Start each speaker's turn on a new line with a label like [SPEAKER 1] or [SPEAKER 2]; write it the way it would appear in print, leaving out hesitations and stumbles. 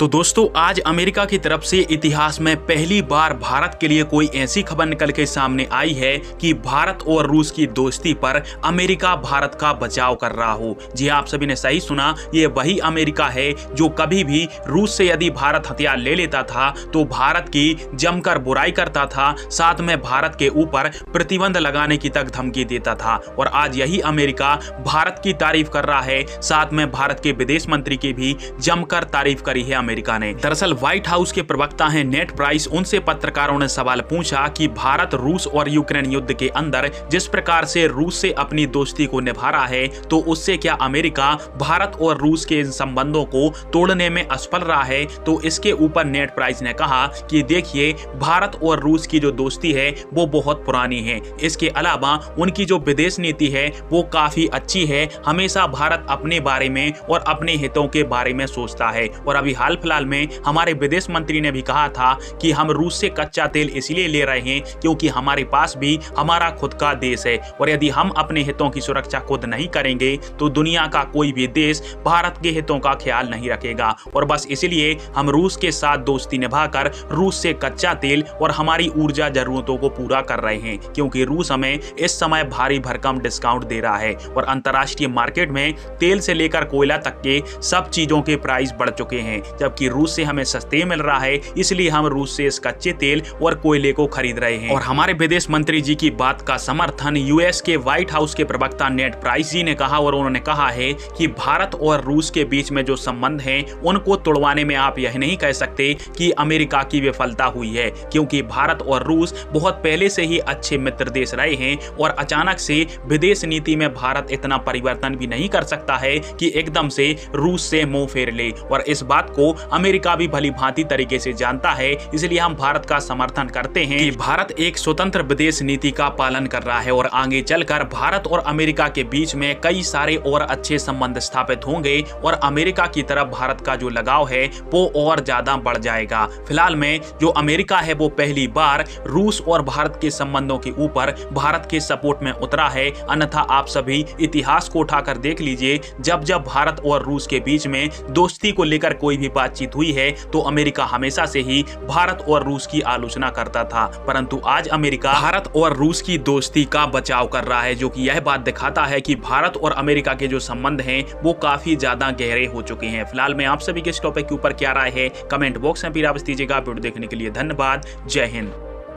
[SPEAKER 1] तो दोस्तों आज अमेरिका की तरफ से इतिहास में पहली बार भारत के लिए कोई ऐसी खबर निकल के सामने आई है कि भारत और रूस की दोस्ती पर अमेरिका भारत का बचाव कर रहा हो। जी आप सभी ने सही सुना, ये वही अमेरिका है जो कभी भी रूस से यदि भारत हथियार ले लेता था तो भारत की जमकर बुराई करता था, साथ में भारत के ऊपर प्रतिबंध लगाने की तक धमकी देता था। और आज यही अमेरिका भारत की तारीफ कर रहा है, साथ में भारत के विदेश मंत्री की भी जमकर तारीफ करी है अमेरिका ने। दरअसल व्हाइट हाउस के प्रवक्ता हैं नेड प्राइस, उनसे पत्रकारों ने सवाल पूछा कि भारत रूस और यूक्रेन युद्ध के अंदर जिस प्रकार से रूस से अपनी दोस्ती को निभा रहा है तो उससे क्या अमेरिका भारत और रूस के इन संबंधों को तोड़ने में असफल रहा है। तो इसके ऊपर नेड प्राइस ने कहा कि देखिए भारत और रूस की जो दोस्ती है वो बहुत पुरानी है, इसके अलावा उनकी जो विदेश नीति है वो काफी अच्छी है, हमेशा भारत अपने बारे में और अपने हितों के बारे में सोचता है। और अभी हाल फिलहाल में हमारे विदेश मंत्री ने भी कहा था कि हम रूस से कच्चा तेल इसलिए ले रहे हैं क्योंकि हमारे पास भी हमारा खुद का देश है, और यदि हम अपने हितों की सुरक्षा खुद नहीं करेंगे तो दुनिया का कोई भी देश भारत के हितों का ख्याल नहीं रखेगा। और बस इसलिए हम रूस के साथ दोस्ती निभाकर रूस से कच्चा तेल और हमारी ऊर्जा जरूरतों को पूरा कर रहे हैं, क्योंकि रूस हमें इस समय भारी भरकम डिस्काउंट दे रहा है और अंतर्राष्ट्रीय मार्केट में तेल से लेकर कोयला तक के सब चीजों के प्राइस बढ़ चुके हैं, जबकि रूस से हमें सस्ते मिल रहा है, इसलिए हम रूस से इस कच्चे तेल और कोयले को खरीद रहे हैं। और हमारे विदेश मंत्री जी की बात का समर्थन यूएस के व्हाइट हाउस के प्रवक्ता नेड प्राइस जी ने कहा, और उन्होंने कहा है कि भारत और रूस के बीच में जो संबंध हैं उनको तोड़वाने में आप यह नहीं कह सकते कि अमेरिका की विफलता हुई है, क्योंकि भारत और रूस बहुत पहले से ही अच्छे मित्र देश रहे हैं और अचानक से विदेश नीति में भारत इतना परिवर्तन भी नहीं कर सकता है कि एकदम से रूस से मुंह फेर ले। और इस बात को अमेरिका भी भली भांति तरीके से जानता है, इसलिए हम भारत का समर्थन करते हैं कि भारत एक स्वतंत्र विदेश नीति का पालन कर रहा है और आगे चलकर भारत और अमेरिका के बीच में कई सारे और अच्छे संबंध स्थापित होंगे और अमेरिका की तरफ भारत का जो लगाव है वो और ज्यादा बढ़ जाएगा। फिलहाल में जो अमेरिका है वो पहली बार रूस और भारत के संबंधों के ऊपर भारत के सपोर्ट में उतरा है, अन्यथा आप सभी इतिहास को उठाकर देख लीजिए, जब जब भारत और रूस के बीच में दोस्ती को लेकर कोई भी बातचीत हुई है तो अमेरिका हमेशा से ही भारत और रूस की आलोचना करता था, परंतु आज अमेरिका भारत और रूस की दोस्ती का बचाव कर रहा है, जो कि यह बात दिखाता है कि भारत और अमेरिका के जो संबंध हैं वो काफी ज्यादा गहरे हो चुके हैं। फिलहाल में आप सभी के इस टॉपिक के ऊपर क्या राय है कमेंट बॉक्स में भी राय दीजिएगा। वीडियो देखने के लिए धन्यवाद। जय हिंद।